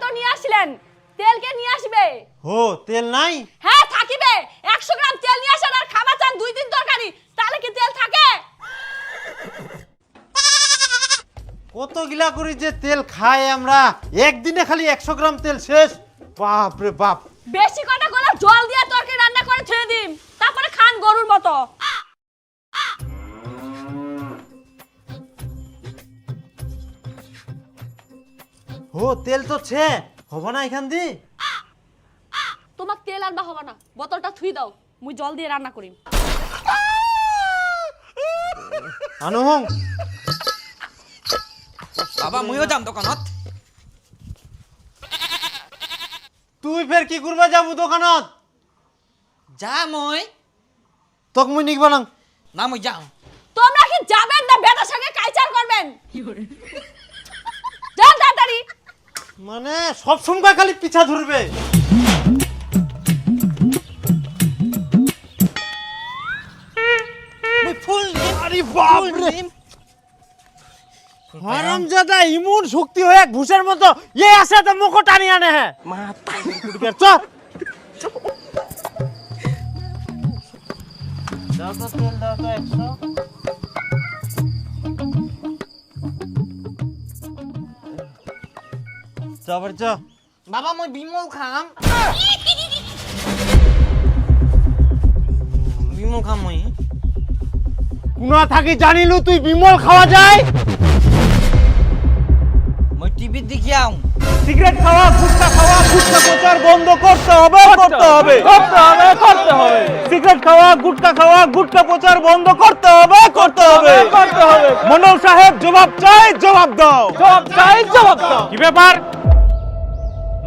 তো নিয়ে আসলেন, তেল কে নিয়ে আসবে? ও তেল নাই? হ্যাঁ থাকিবে, 100 গ্রাম তেল নিয়ে আসেন আর খাওয়া চান 2-3 তরকারি, তাহলে কি তেল থাকে? কত গিলা করি যে তেল খাই আমরা, একদিনে খালি 100 গ্রাম তেল শেষ। বাপ রে বাপ। বেশি কটা গোলা জল দিয়ে তরকারি রান্না করে ছেড়ে দিন, তারপরে খান গরুর মতো। ও তেল তো ছে, হবে না এখান দি? তোমাক তেল আনবা হবে না, বোতলটা থুই দাও, মুই জল দিয়ে রান্না করিম। আনো হং। বাবা মুইও যাম দোকানত। তুই ফের কি করবা যাবো দোকানত? যা মই তোক মুই নিকবা না। না মই যাও। তোমরা কি যাবেন না বেটার সঙ্গে কাইচার করবেন? যাও তাড়াতাড়ি। মানে সব সময় খালি পিছা ধরবে। মই ফুল নিম। আরে বাপ রে, হারামজাদা ইমন শক্তি হয়ে ঘুষের মতো এ আছে তো মুখ টানি আনে হ্যাঁ মাথা চ দাও তো তেল দাও তো 100 যাবার চ। বাবা মই বিমল খাম। বিমল খাম মই। কুনা থাকি জানিলু তুই বিমল খাওয়া যায়? মই টিভি দেখি আও। সিগারেট খাওয়া, গুটখা খাওয়া, গুটখা প্রচার বন্ধ করতে হবে, করতে হবে, করতে হবে, করতে হবে। সিগারেট খাওয়া, গুটখা খাওয়া, গুটখা প্রচার বন্ধ করতে হবে, করতে হবে, করতে হবে। মন্ডল সাহেব জবাব চাই, জবাব দাও। জবাব চাই, জবাব দাও। কি ব্যাপার,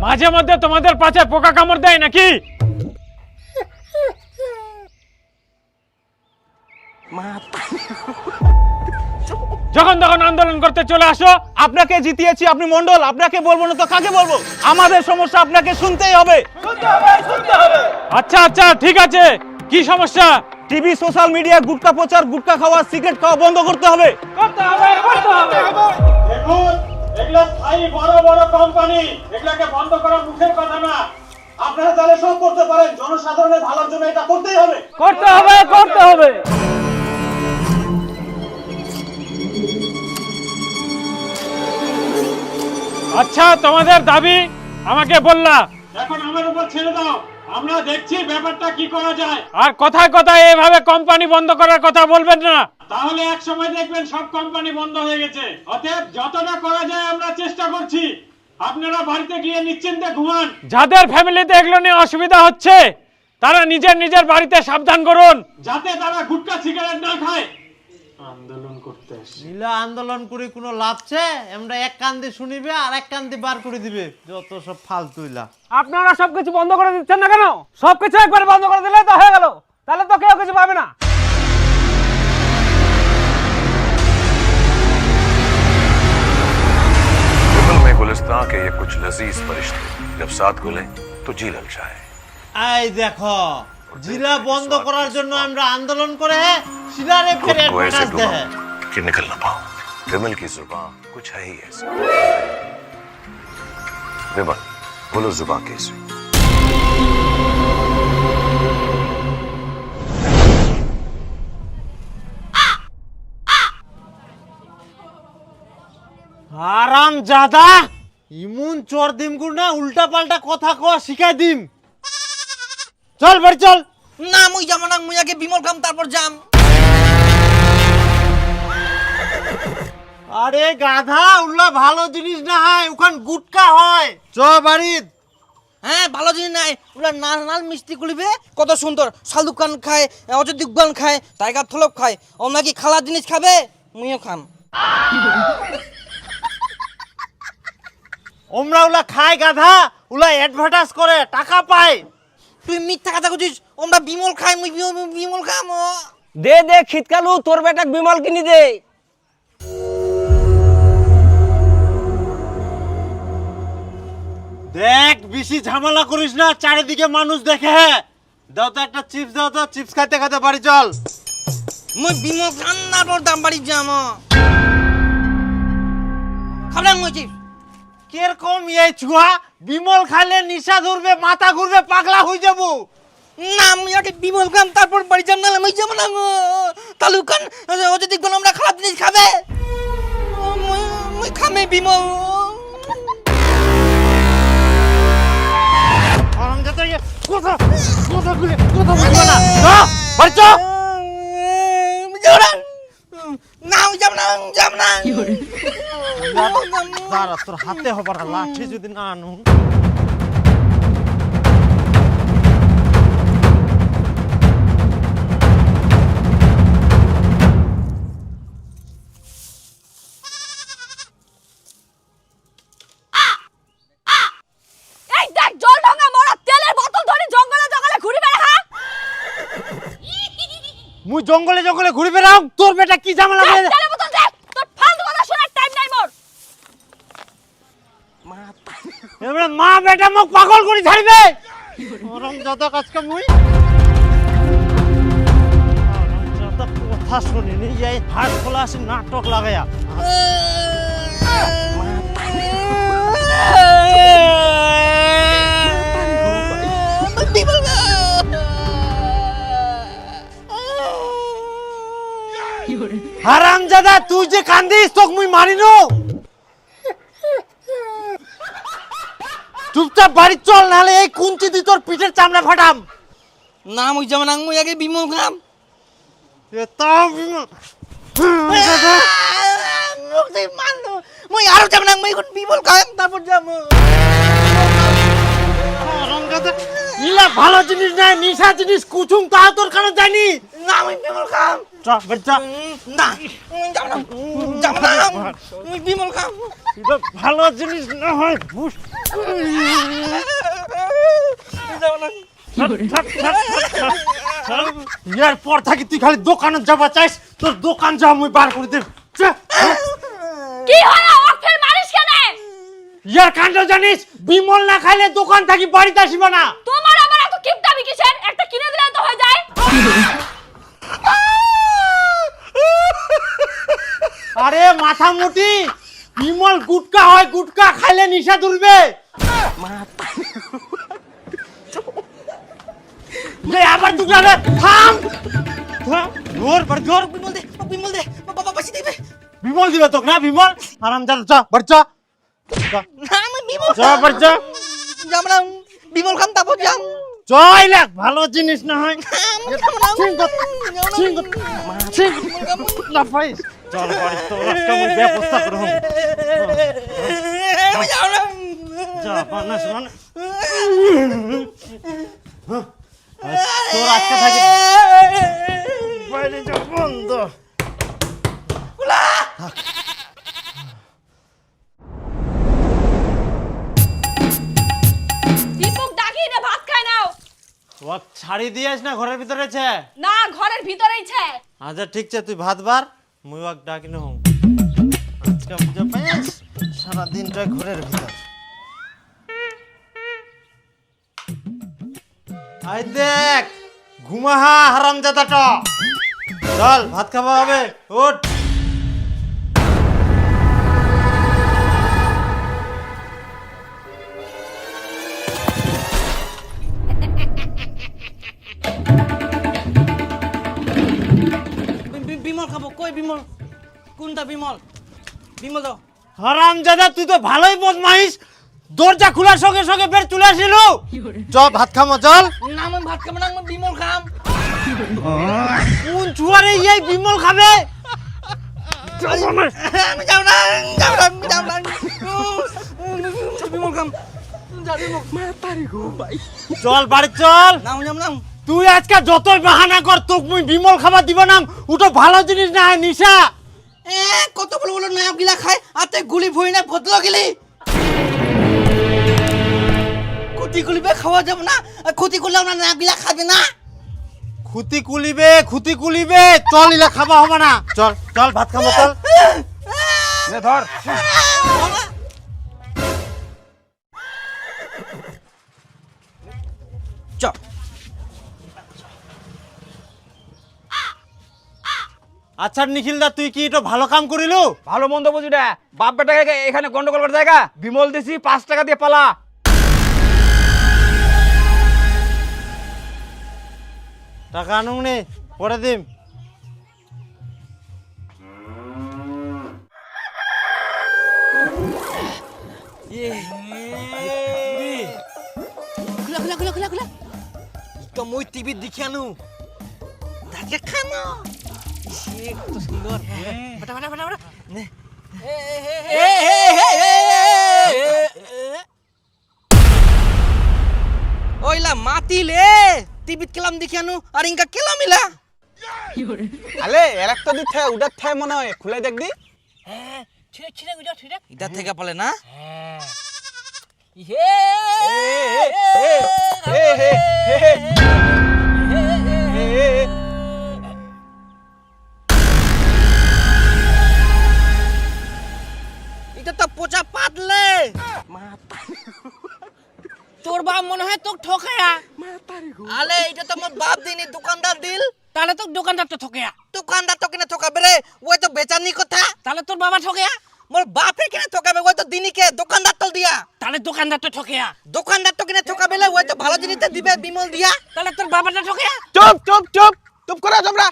মাঝে মধ্যে তোমাদের পাছে পোকা কামড় দেয় নাকি? যখন তখন আন্দোলন করতে চলে আসো। আপনাকে জিতিয়েছি, আপনি মন্ডল, আপনাকে বলবো না তো কাকে বলবো? আমাদের সমস্যা আপনাকে শুনতেই হবে। আচ্ছা আচ্ছা ঠিক আছে, কি সমস্যা? টিভি, সোশ্যাল মিডিয়া, গুটখা প্রচার, গুটখা খাওয়া, সিগারেট খাওয়া বন্ধ করতে হবে। করতে হবে, করতে হবে। দেখুন, এগুলো স্থায়ী বড় বড় কোম্পানি, এগুলোকে বন্ধ করা মুখের কথা না। আপনারা তাহলে সব করতে পারেন, জনসাধারণের ভালোর জন্য এটা করতেই হবে। করতে হবে, করতে হবে। আচ্ছা তোমাদের দাবি আমাকে বললা, এখন আমার উপর ছেড়ে দাও, আমরা দেখছি ব্যাপারটা কি করা যায়। আর কথায় কথায় এভাবে কোম্পানি বন্ধ করার কথা বলবেন না, তাহলে এক সময় দেখবেন সব কোম্পানি বন্ধ হয়ে গেছে। অতএব যতটা করা যায় আমরা চেষ্টা করছি। আপনারা বাড়িতে গিয়ে নিশ্চিন্তে ঘুমান। যাদের ফ্যামিলিতে এগুলো নিয়ে অসুবিধা হচ্ছে তারা নিজের নিজের বাড়িতে সাবধান করুন, যাতে তারা গুটকা সিগারেট না খায়। আন্দোলন করতে নীলা আন্দোলন করে কোনো লাভ আছে? আমরা এক কান দিয়ে শুনিবে আর এক কান দিয়ে বার করে দিবে, যত সব ফালতুইলা। আপনারা সবকিছু বন্ধ করে দিচ্ছেন না কেন? সবকিছু একবার বন্ধ করে দিলে তো হয়ে গেল, তাহলে তো কেউ কিছু পাবে না। जंगल में गुलिस्तान के ये कुछ लजीज फरिश्ते जब साथ घुले तो जी ललचाए। এই দেখো, জিলা বন্ধ করার জন্য আমরা আন্দোলন করে সিনারে खुद ফেরে को ऐसे অ্যাডভান্স डूबा দেয়। कि निकल ना पाऊं। विमल की जुबान कुछ है ही ऐसा। विमल बोलो जुबान कैसे? আরাম জাদা ইমন চোর দিম গুড় না, উল্টা পাল্টা কথা কওয়া শিখাই দিম। চল বাড়ি চল। না মুই যাম না, মুই আগে বিমল খাম তারপর যাম। আরে গাধা, উল্লা ভালো জিনিস না হয়, ওখান গুটকা হয়। চ বাড়ি। হ্যাঁ ভালো জিনিস নাই, ওরা নাল নাল মিষ্টি কুলিবে কত সুন্দর। শালুক খান খায়, অযোধ্যা খান খায়, টাইগার থলক খায়। ও নাকি খালা জিনিস খাবে, মুইও খাম। ওমরা উলা খায় গাধা, উলা অ্যাডভার্টাইজ করে টাকা পায়। তুই মিথ্যা কথা কইছিস, আমরা বিমল খাই, মুই বিমল খাম। দে দে শীতকালু তোর বেটাক বিমল কিনি দে। দেখ বেশি ঝামেলা করিস না, চারিদিকে মানুষ দেখে। দাও তো একটা চিপস, দাও তো, চিপস খাইতে খাইতে বাড়ি চল। মুই বিমল খান না, তোর দাম বাড়ি যাম। খাবলাম মুই চিপস। কিরকম এই ছুয়া বিমল খাইলে নিশা ধরবে, মাথা ঘুরবে, পাগলা হয়ে যাবো। না আমি আগে বিমল খাম, তারপর বাড়ি যাম, না আমি যাবো না তালুকান যদি কোনো আমরা খারাপ জিনিস খাবে মুই খামে বিমল। কথা কথা বলে কথা বলবো না, বাড়ি চল। না আমি যাব না, যাব না। দাঁড়া, তোর হাতে হবার লাঠি যদি না আনু। এই দেখ জল ঢঙ্গা মরা তেলের বোতল ধরে জঙ্গলে জঙ্গলে ঘুরে বেড়া। মুই জঙ্গলে জঙ্গলে ঘুরে বেড়াও, তোর বেটা কি ঝামেলা করে? তেলের বোতল দে, তোর ফালতু কথা শোনার টাইম নাই মোর। এবারে মা বেটা মুখ পাগল করে ছাড়বে। ওরম যত কাজকে মুই যত কথা শুনিনি, এই হাট খোলা আসি নাটক লাগায়া। হারামজাদা তুই যে কান্দিস তোকে মুই মারিনো। চুপচাপ বাড়ি চল, নাহলে এই কুঞ্চি দি তোর পিঠের চামড়া ফাটাম। না মুই যাব না, মুই আগে বিমল খাম। তাও বিমল মুই আরো যাব না, মুই এখন বিমল খাম, তারপর যাব। ইলা ভালো জিনিস নাই, নিশা জিনিস কুচুং তা তোর কানে জানি না আমি বিমল খাম। চল বেটা, না যাব না, যাব না, মুই বিমল খাম। এটা ভালো জিনিস না হয় বুঝ। যাব না। ইয়ার পর থাকি তুই খালি দোকানে যাবা চাইস, তোর দোকান যা মুই বার করে দেব। কি হলো ওকে মারিস কেন? ইয়ার কাণ্ড জানিস, বিমল না খাইলে দোকান থাকি বাড়িতে আসিবা না। তোমার আমার এত কিপটামি কিসের? একটা কিনে দিলে তো হয়ে যায়। আরে মাথা মুটি, বিমল গুটকা হয়, গুটকা খাইলে নিশা ধরবে। আবার তুই যাবে, থাম জোর বাড়ি জোর। বিমল দে, বিমল দে, বাবা বাসি দিবে। বিমল দিবে তোকে না, বিমল আরাম যা, চা বাড়ি চা। না আমি বিমল চা বাড়ি চা, যাব না, বিমল খাম, তারপর যাম। চল ভালো জিনিস না হয়। না পাইস, চল বাড়ি, তোর আজকে মুই ব্যবস্থা করব। আমি যাব না। যা বানাস মানে তোর আজকে থাকি বাইরে যা বন্ধ। দীপক ডাকি না, ভাত খায় নাও। ও ছাড়ি দিয়েছ না ঘরের ভিতরে আছে? না ঘরের ভিতরেই ছে। আচ্ছা ঠিক আছে, তুই ভাত বার, মুই ওয়াক ডাকি না হম। আজকে বুঝে পাইস সারা দিনটা ঘরের ভিতর। আই দেখ ঘুমাহা হারামজাদাটা, চল ভাত খাওয়া হবে, ওঠ। বিমল খাবো, কই বিমল? কোনটা বিমল? বিমল দাও। হারামজাদা তুই তো ভালোই বদমাইশ, দরজা খোলার সঙ্গে সঙ্গে বের চলে আসিল। চল ভাত খামো চল। না আমি ভাত খাবো না, আমি বিমল খাম। কোন চুয়ারে এই বিমল খাবে? আমি যাব না, যাব না, যাব না। বিমল খাম। চল বাড়ি চল। না আমি যাব না। তুই আজকে যতই বাহানা কর, তোকে মুই বিমল খাবার দিব না। ওটা ভালো জিনিস না, নিশা। কত বড় বড় নায়ক গিলা খায়, আর তুই গুলি ভরি না বদলা গেলি। ক্ষতি করবে খাওয়া যাবে না, আর ক্ষতি করলে আমরা নায়ক গিলা খাবে না। খুতি কুলিবে, চল ইলা খাবা হবে না। চল চল ভাত খাবো চল। ধর চ আচ্ছা নিখিলদা তুই কি এটা ভালো কাম করিলু? ভালো মন্দ বুঝি না, বাপ বেটাকে এখানে গন্ডগোল করার জায়গা। বিমল দিছি 5 টাকা দিয়ে পালা। টাকা আনুন নে, পরে দিম। খুলা খুলা খুলা খুলা খুলা তো মই টিভি দেখি আনো তাকে খানো কত সুন্দর ফাটা ফাটা ফাটা ফাটা নে ওইলা মাতিলে টিভিত কেলাম দেখি আনো আর ইনকা কেলাম ইলা আলে এরাক তো দিতে উড়াত থাই মনে হয়, খুলে দেখ দি। ছিড়ে ছিড়ে গুজা ছিড়ে ইদা থেকে পালে না এটা তো পোচা পাতলে তোর বাপ মনে হয় তোকে ঠকায়া আলে এটা তো আমার বাপ দিনি দোকানদার দিল তাহলে তো দোকানদার তো ঠকেয়া, দোকানদার তো কিনা ঠকাবে রে ওই তো বেচানি কথা তাহলে তোর বাবা ঠকেয়া, মোর বাপে কিনা ঠকাবে ওই তো দিনিকে দোকানদার তো দিয়া তাহলে দোকানদার তো ঠকেয়া, দোকানদার তো কিনা ঠকাবে লে ওই তো ভালো জিনিসটা দিবে বিমল দিয়া তাহলে তোর বাবাটা ঠকেয়া। চুপ চুপ চুপ চুপ করে তোমরা।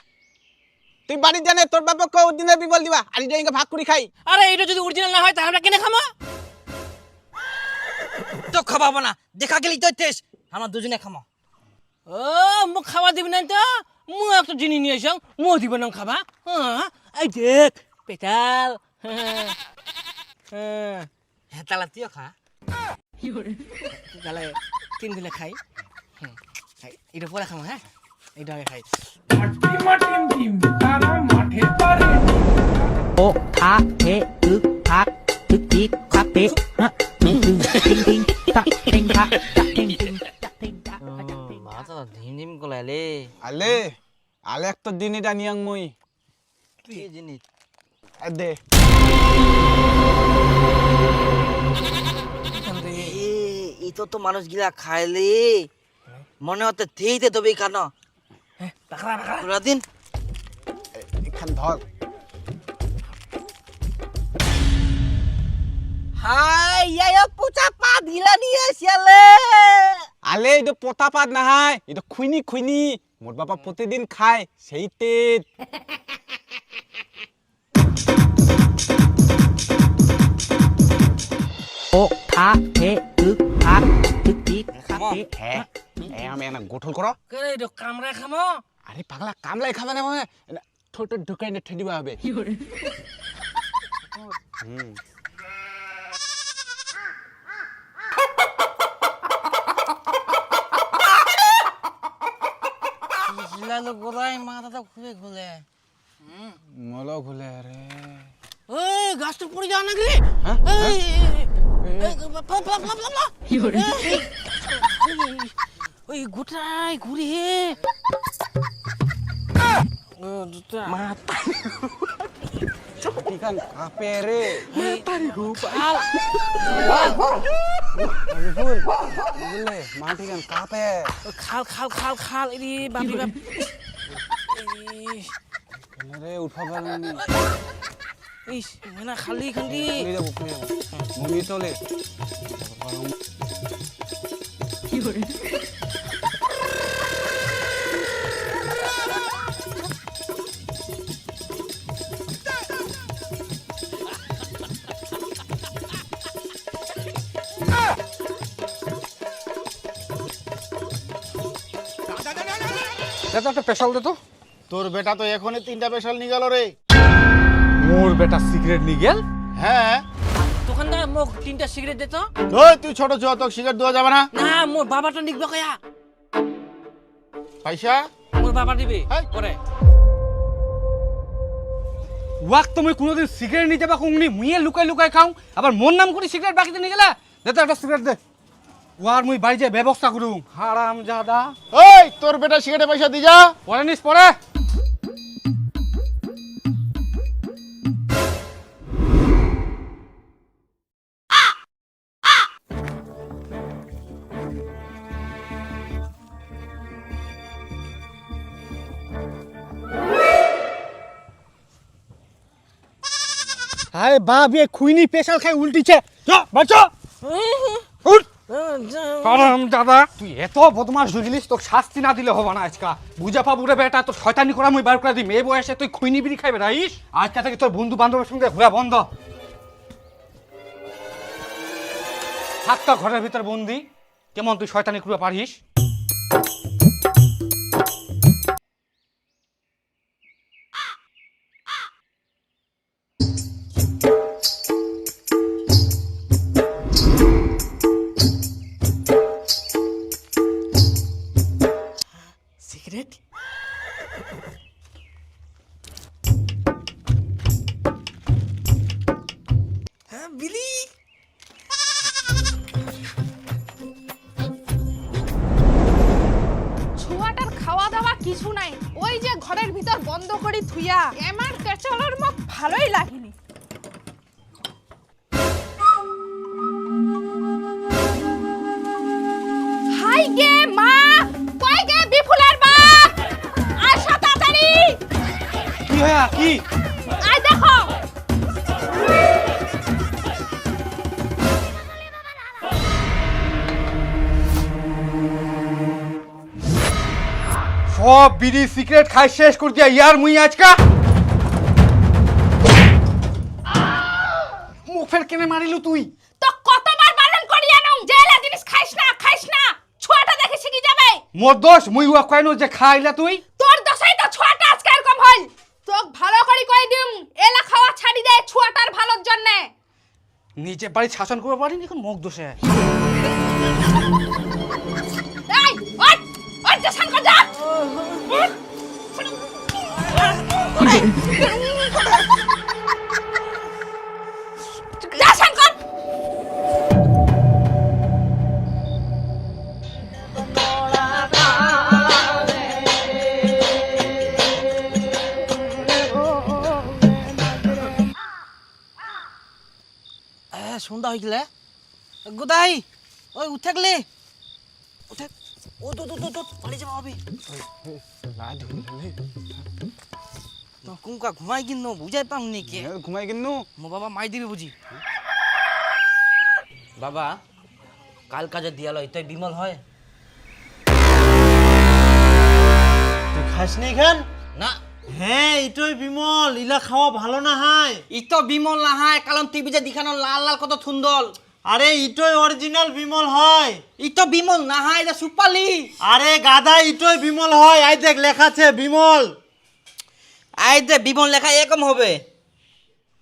তুই বাড়ি জানে তোর বাবা কো দিনে বিমল দিবা, আর এটা ইনকা ভাগ করে খাই। আরে এটা যদি অরিজিনাল না হয় তাহলে আমরা কিনে খামো। তো খাবাবো না, দেখা গেলি তো টেস্ট আমরা দুজনে খামো। ও মুখ খাওয়া দিবি না তো, মু একটা জিনিস নিয়ে এসে মু দিব না খাবা। হ্যাঁ এই দেখ পেটাল, হ্যাঁ তাহলে তুইও খা তাহলে 3 দিলে খাই। খাই এটা পরে খামো। হ্যাঁ এটা আগে খাই। 오, 아, 에, 으, 아, 득, 딕, 과, 배, 아, 띵, 띵, 띵, 딱, 띵, 다, 딱, 띵, 띵, 딱, 띵, 다, 딱, 띵. মাথা ধিম ধিম গলালে আলে আলে একটা দিন এটা নিয়াং মই কি জিনিস দে। ইতো তো মানুষ গিলা খাইলে মনে হতে থেইতে তবে খানো পুরা দিন এখান ধর। হাই ইয়া পুচা পা দিলা নিয়ে আসিয়ালে আলে এটা পতা পাত না হয়, এটা খুইনি খুইনি। মোর বাবা প্রতিদিন খায় সেই তেল। 오, 아, 에, 으, 아, 득, 딕, 과, 배, হ্যাঁ আমি এনা গোঠল করো। কেন এটা কামড়ায় খামো? আরে পাগলা কামলাই খাবে না মানে ঠোঁট ঢুকাই না ঠেডিবা হবে। হিলালো গোলাই মাথাটা খুলে খুলে মলো ঘুলে রে। এই গাছটা পড়ে যাও নাকি? ওই গোটাই ঘুরে ইখান কাপে রে। বুঝলে মাটি কান কাপে। খাল খাল খাল খাল এরি বাপি বাপ রে উঠা পারেনি। ইস না খালি খালি পুড়ে যাবো পুড়ে যাবো। মুড়ি চলে। একটা পেশাল দে তো। তোর বেটা তো এখনই 3টা পেশাল নিয়ে গেল রে। মোর বেটা সিগারেট নিয়ে গেল? হ্যাঁ দোকানদার মোক 3টা সিগারেট দে তো। ওই তুই ছোট ছোট তোকে সিগারেট দেওয়া যাবে না। না মোর বাবাটা নিকবে কয়া। পয়সা মোর বাবা দিবে হেই। করে। ওয়াক তুমি কোনোদিন সিগারেট নিতে বা কুংনি মুইয়ে লুকাই লুকাই খাও, আবার মোর নাম করে সিগারেট বাকিতে নিয়ে গেলা। দে তো একটা সিগারেট দে। ওয়ার মুই বাড়ি যায় ব্যবস্থা করুম। হারাম জাদা। ওই তোর বেটা সিগারেটের পয়সা দি যা। পরে নিস পরে। আরে বাপ এ খুইনি স্পেশাল খাই উল্টিছে বাচ্চা উঠ কারণ দাদা তুই এত বদমাস বুঝলিস তোর শাস্তি না দিলে হবে না আজকা বুঝা পাবো রে বেটা তোর শয়তানি করা মুই বার করে দিই মেয়ে বয়সে তুই খুইনি বিড়ি খাইবে রাইস আজকা থেকে তোর বন্ধু বান্ধবের সঙ্গে ঘোরা বন্ধ থাকতা ঘরের ভিতর বন্দি কেমন তুই শয়তানি করে পারিস সিগারেট হ্যাঁ বিলি ছুয়াটার খাওয়া দাওয়া কিছু নাই ওই যে ঘরের ভিতর বন্ধ করি থুইয়া আমার পেছানোর মুখ ভালোই লাগেনি হাই গে মা কই গে বিফুলের বাপ আসো তাড়াতাড়ি কি হয়া কি আয় দেখো সব বিড়ি সিগারেট খাই শেষ করে দিয়া ইয়ার মুই আজকা মুখ ফের কেনে মারিলু তুই তো কতবার বারণ করি আনো জেলা জিনিস খাইস না ছোয়াটা দেখে শিখি যাবে মোর দোষ মুই উয়া কইনো যে খাইলা তুই তোর দশাই তো ছোয়াটা আজকে এরকম হল তোক ভালো করে কই দিম এলা খাওয়া ছাড়ি দে ছোয়াটার ভালোর জন্য নিচে বাড়ি শাসন করতে পারিনি এখন মুখ দোষে এই ওই ওই যে শঙ্কর যা যা শঙ্কর সন্ধ্যা হয়ে গেলে গোদাই ওই উঠে উঠে ও তো পালিয়ে যাওয়া হবে তো কুমকা ঘুমাই কিন্ন বুঝাই পাম নি কে ঘুমাই কিন্নু মো বাবা মাই দিবে বুঝি বাবা কাল কাজে দিয়াল এটাই বিমল হয় তুই খাস নি খান না হ্যাঁ এটাই বিমল ইলা খাওয়া ভালো না হয় ইতো বিমল না হয় কারণ টিভিতে দেখানো লাল লাল কত সুন্দর আরে ইটোই অরিজিনাল বিমল হয় ইতো বিমল না হয় এটা সুপালি আরে গাদা ইটোই বিমল হয় আই দেখ লেখা আছে বিমল আই দে বিমল লেখা এরকম হবে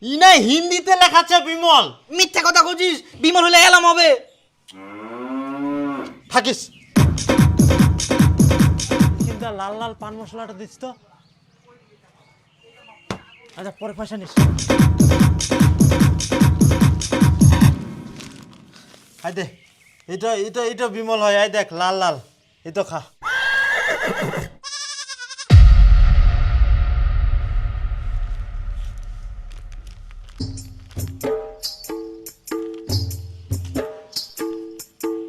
ই না হিন্দিতে লেখা আছে বিমল মিথ্যা কথা কইছিস বিমল হলে এলাম হবে থাকিস চিন্তা লাল লাল পান মশলাটা দিস তো আচ্ছা পরে পয়সা নিস আই দে এটা বিমল হয় আই দেখ লাল লাল এটা খা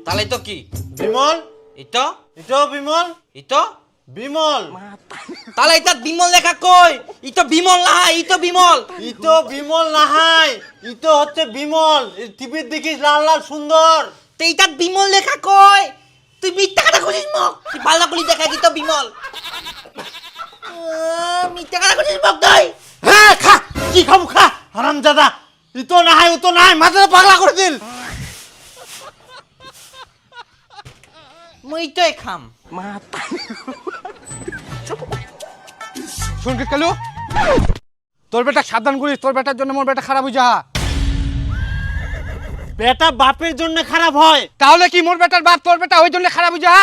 তাহলে তো কি বিমল ইতো এটাও বিমল ইতো বিমল তাহলে এটা বিমল লেখা কই ইতো বিমল না হয় ইতো বিমল ইতো বিমল নাহাই ইতো হচ্ছে বিমল টিভির দেখিস লাল লাল সুন্দর তো এটা বিমল লেখা কই তুই মিথ্যা কথা কইছিস মক তুই ভালো করে দেখা দিত বিমল মিথ্যা কথা কইছিস মক তুই হ্যাঁ খা কি খাবো খা হারামজাদা ইতো নাহাই ও তো নাহাই মাথাটা পাগলা করে দিল মুই তোই খাম শুনকে কালু তোর বেটা সাবধান করিস তোর বেটার জন্য মোর বেটা খারাপ হয়ে যা বেটা বাপের জন্য খারাপ হয় তাহলে কি মোর বেটার বাপ তোর বেটা ওই জন্য খারাপ হয়ে যা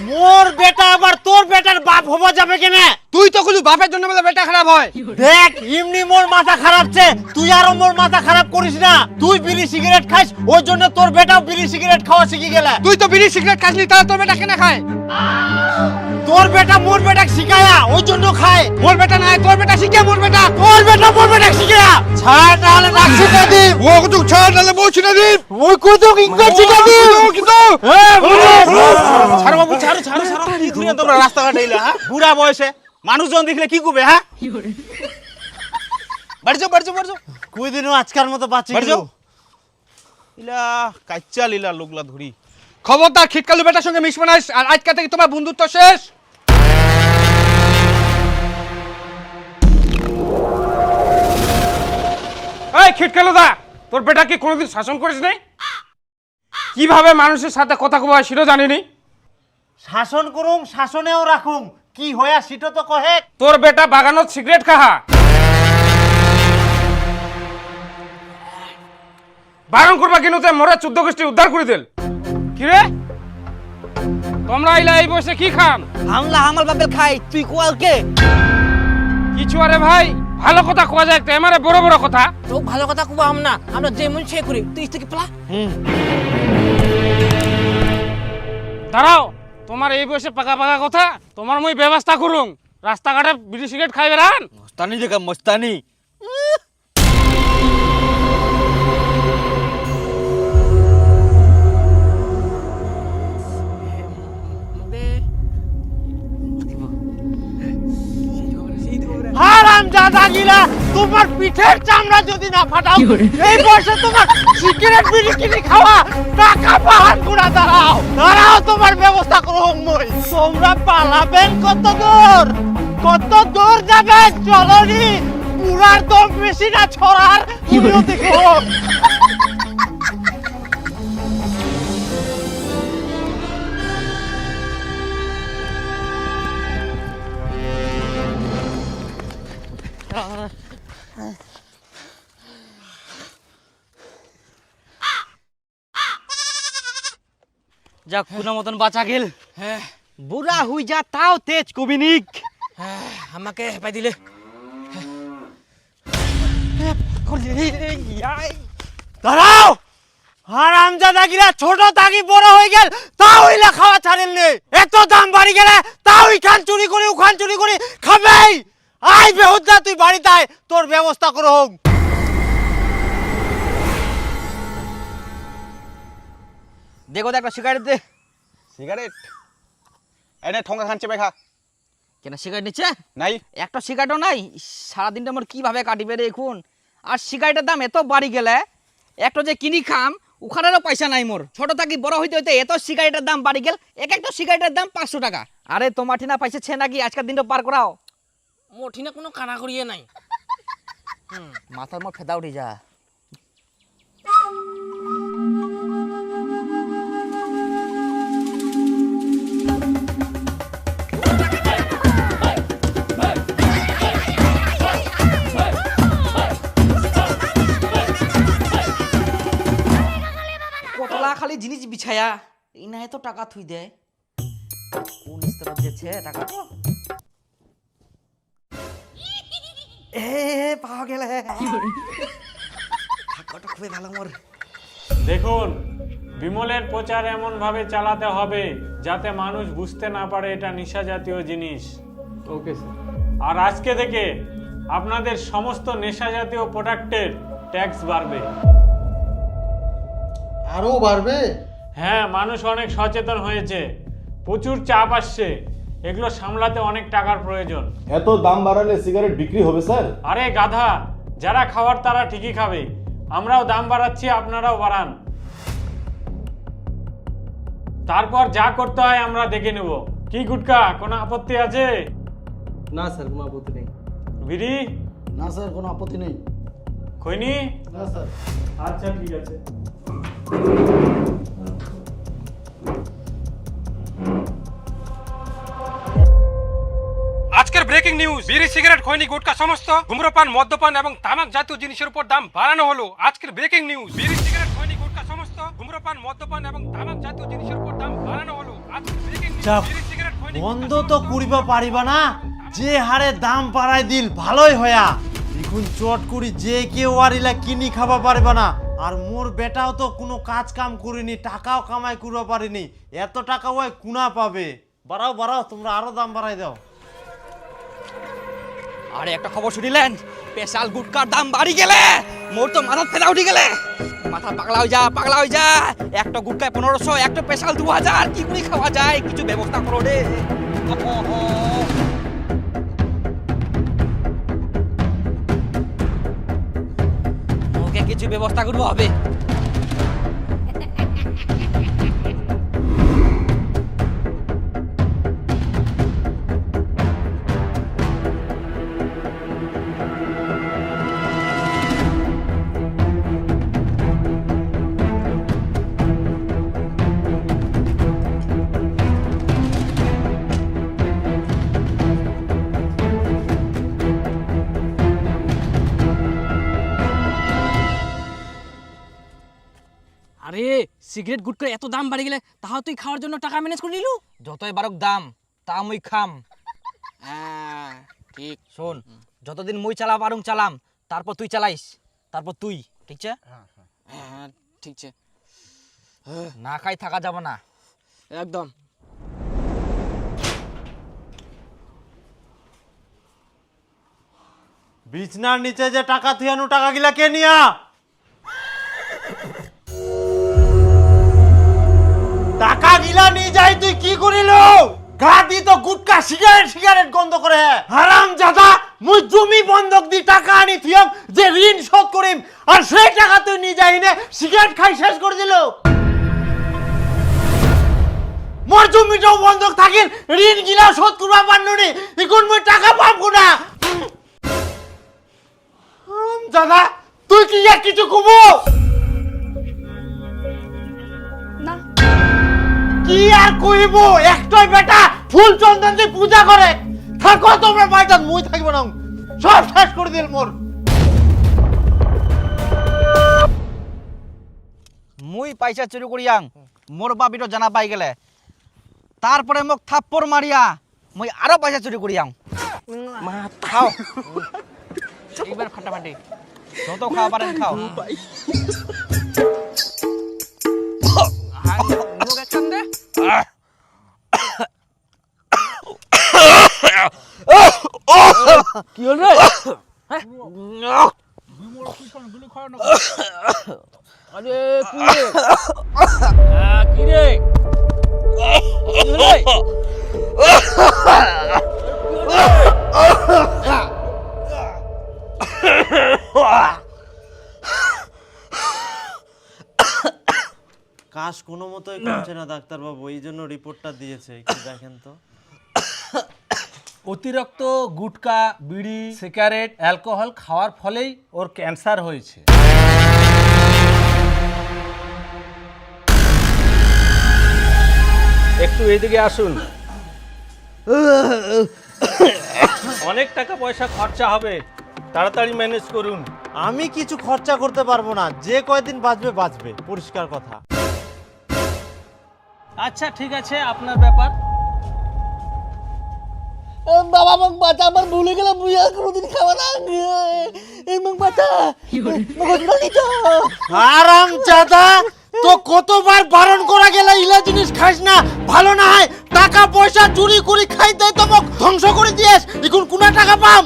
মোর বেটা আবার তোর বেটার বাপ হবা যাবে কেনে তুই তো গুলো বাপের জন্য বলে বেটা খারাপ হয় দেখ এমনি মোর মাথা খারাপছে তুই আরো মোর মাথা খারাপ করিস না তুই বিড়ি সিগারেট খাস ওই জন্য তোর বেটাও বিড়ি সিগারেট খাওয়া শিখে গেলে তুই তো বিড়ি সিগারেট খাসনি তাহলে তোর বেটা কেন খায় তোর বেটা মোর বেটা শিখায়া ওই জন্য খায় মোর বেটা নাই তোর বেটা শিখে মোর বেটা তোর বেটা মোর বেটা শিখায়া ছাড় তাহলে নাক শিখা দি ও কত ছাড় নালে বউ ছিনা দি ওই কত ইংরেজি শিখা দি কিন্তু ছাড় বাবু ছাড় ছাড় ছাড় কি ধুরিয়া তোমরা রাস্তাঘাটে এলা হ্যাঁ বুড়া বয়সে মানুষজন দেখলে কি কবে হ্যাঁ বাড়ি যাও বাড়ি যাও বাড়ি যাও কুই দিনও আজকার মতো বাঁচি বাড়ি যাও। ইলা কাচ্চা লীলা লোকলা ধরি। খবরদার খিটকালু বেটার সঙ্গে মিশবে না, আর আজকে থেকে তোমার বন্ধুত্ব শেষ। এই খিটকালো দা, তোর বেটা কি কোনোদিন শাসন করিস নাই? কিভাবে মানুষের সাথে কথা কবা সেটা জানিনি। শাসন করুম শাসনেও রাখুম, কি হয়া সিটো তো কহে। তোর বেটা বাগানত সিগারেট খাহা, বারণ করবা কিনুতে মরে 14 গোষ্ঠী উদ্ধার করে দিল। কি রে তোমরা আইলা এই বসে কি খান? হামলা হামাল বাপের খাই, তুই কোয়ালকে কিছু আরে ভাই ভালো কথা কোয়া যায় তো এমারে বড় বড় কথা। তো ভালো কথা কুবা না, আমরা যেমন সে করি তুই থেকে পেলা। দাঁড়াও, তোমার এই বয়সে পাকা পাকা কথা, তোমার মই ব্যবস্থা করুন। রাস্তাঘাটে বিড়ি সিগারেট খাইবে রান। মস্তানি দেখা মস্তানি। হারাম জাদা গিলা, তোমার পিঠের চামড়া যদি না ফাটাও, এই বয়সে তোমার সিগারেট বিড়ি কিনে খাওয়া টাকা পাহান কুড়া। দাঁড়াও দাঁড়াও, তোমার ব্যবস্থা করুম মই। তোমরা পালাবেন কত দূর যাবেন, চলনি পুরার দম বেশি না ছড়ার তুমিও দেখো। যাক কোনো মতন বাঁচা গেল। হ্যাঁ বুড়া হুই যা তাও তেজ কবিনিক। হ্যাঁ আমাকে হেপাই দিলে। দাঁড়াও, হারাম জাদা গিলা ছোট থাকি বড় হয়ে গেল তাও ইলা খাওয়া ছাড়েন নে। এত দাম বাড়ি গেলে তাও ইখান চুরি করে উখান চুরি করে খাবেই। আই বেহুদা তুই বাড়িতে আয়, তোর ব্যবস্থা করো হোক। দেখো তো একটা সিগারেট দে। সিগারেট এনে ঠোঙ্গা খাচ্ছে বেখা কেন সিগারেট নিচ্ছে? নাই একটা সিগারেটও নাই। সারাদিনটা আমার কিভাবে কাটিবে রে এখন। আর সিগারেটের দাম এত বাড়ি গেলে একটা যে কিনি খাম ওখানেরও পয়সা নাই মোর। ছোট থাকি বড় হইতে হইতে এত সিগারেটের দাম বাড়ি গেল, এক একটা সিগারেটের দাম 500 টাকা। আরে তোমার ঠিনা পাইছে নাকি আজকের দিনটা পার করাও। মোটিনা কোনো কানা করিয়ে নাই। মাথার মো ফেদা উঠি যা। কতলা খালি জিনিস বিছায়া এই না তো টাকা থুই দেয়। কোন স্তরত যেছে টাকা তো পাওয়া গেলে। টাকাটা খুবই ভালো মোর। দেখুন, বিমলের প্রচার এমন ভাবে চালাতে হবে যাতে মানুষ বুঝতে না পারে এটা নেশা জাতীয় জিনিস। Okay sir. আর আজকে থেকে আপনাদের সমস্ত নেশা জাতীয় প্রোডাক্টের ট্যাক্স বাড়বে। আরো বাড়বে? হ্যাঁ, মানুষ অনেক সচেতন হয়েছে, প্রচুর চাপ আসছে, এগুলো সামলাতে অনেক টাকার প্রয়োজন। এত দাম বাড়ালে সিগারেট বিক্রি হবে স্যার? আরে গাধা, যারা খাওয়ার তারা ঠিকই খাবে। আমরাও দাম বাড়াচ্ছি, আপনারাও বাড়ান। তারপর যা করতে হয় আমরা দেখে নেব। কি গুটকা, কোনো আপত্তি আছে? না স্যার, কোনো আপত্তি নেই। বিড়ি? না স্যার, কোনো আপত্তি নেই। খৈনি? না স্যার। আচ্ছা ঠিক আছে। আজকের ব্রেকিং নিউজ, বিড়ি সিগারেট খৈনি গুটকা সমস্ত ধূম্রপান মদ্যপান এবং তামাক জাতীয় জিনিসের উপর দাম বাড়ানো হলো। আজকের ব্রেকিং নিউজ, বিড়ি সিগারেট খৈনি গুটকা সমস্ত ধূম্রপান মদ্যপান এবং তামাক জাতীয় জিনিসের উপর দাম বাড়ানো হলো। আজকের ব্রেকিং নিউজ, বিড়ি সিগারেট খৈনি বন্ধ তো করিব পারিবা না, যে হারে দাম বাড়াই দিল ভালোই হয়া। এখন চট করি যে কেউ আর ইলা কিনি খাবা পারবা না। আর মোর বেটাও তো কোনো কাজ কাম করিনি, টাকাও কামাই করবা পারিনি, এত টাকা ওই কুনা পাবে? বাড়াও বাড়াও, তোমরা আরো দাম বাড়াই দাও। আরে একটা খবর শুনিলেন? স্পেশাল গুটকার দাম বাড়ি গেলে মোর তো মাথা ফেলা উঠি গেলে। মাথা পাগলা হয়ে যা, পাগলা হয়ে যা। একটা গুটকায় 1500, একটা স্পেশাল 2000। কি করে খাওয়া যায়? কিছু ব্যবস্থা করো রে। কিছু ব্যবস্থা করবো হবে। আরে সিগারেট গুটকা এত দাম বাড়ি গেলে তাও তুই খাওয়ার জন্য টাকা ম্যানেজ করে নিলু? যতই বারক দাম তা মুই খাম। হ্যাঁ ঠিক। শোন, যতদিন মুই চালা পারুম চালাম, তারপর তুই চালাইস, তারপর তুই, ঠিক আছে? হ্যাঁ ঠিক আছে, না খাই থাকা যাবে না একদম। বিছনার নিচে যে টাকা থুয়ানো টাকা গিলা কে নিয়া? টাকা গিলা নিয়ে যাই তুই কি করিল? গাদি তো গুটকা সিগারেট গন্ধ করে। হারাম জাদা, মুই জমি বন্ধক দি টাকা আনি থিয়ম যে ঋণ শোধ করিম, আর সেই টাকা তুই নিয়ে যাই নে সিগারেট খাই শেষ করে দিল। মোর জমিটাও বন্ধক থাকিল, ঋণ গিলা শোধ করবা পারলো নি, এখন মুই টাকা পাবো না। দাদা তুই কি আর কিছু কবো? না কি আর কইব, একটাই বেটা ফুল চন্দন দিয়ে পূজা করে। থাকো তোমরা বাড়িতে, মুই থাকবো না, সব শেষ করে দিল মোর। মুই পয়সা চুরি করিয়াং, মোর বাপিটো জানা পাই গেলে, তারপরে মোক থাপ্পড় মারিয়া মুই আরো পয়সা চুরি করিয়াং। খাও এইবার ফাটাফাটি, যত খাওয়া পারেন খাও। কি হল রে? আরে কি রে? কি রে? কি হল রে? কাজ কোনো মতোই কমছে না ডাক্তারবাবু, এই জন্য রিপোর্টটা দিয়েছে, একটু দেখেন তো। অতিরিক্ত গুটকা, বিড়ি, সিগারেট, অ্যালকোহল খাওয়ার ফলেই ওর ক্যান্সার হয়েছে। একটু এইদিকে আসুন। অনেক টাকা পয়সা খরচা হবে, তাড়াতাড়ি ম্যানেজ করুন। আমি কিছু খরচা করতে পারবো না, যে কয়দিন বাঁচবে বাঁচবে, পরিষ্কার কথা। আচ্ছা ঠিক আছে, আপনার ব্যাপার। বাবা মোক বাঁচা, আমার ভুলে গেলাম, মুই আর কোনোদিন খাওয়া না। এই মোক বাঁচা, আরাম জাদা, তো কতবার বারণ করা গেল ইলা জিনিস খাস না, ভালো না হয়। টাকা পয়সা চুরি করে খাই দেয় তো মোক ধ্বংস করে দিয়েস, এখন কোনা টাকা পাম?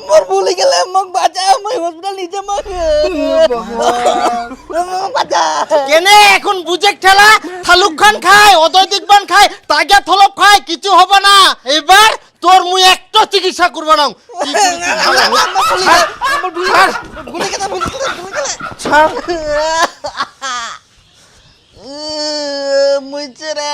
মোর ভুলে গেলাম, মোক বাঁচা, মই হসপিটাল নিচে মোক বাঁচা। কেনে এখন বুঝে ঠেলা, থালুক খান খায়, অদয় দিকবান খায়, তাগা থলপ খায়, কিছু হবে না। এবার তোর মুই একটা চিকিৎসা করবো না। মুই ছেড়ে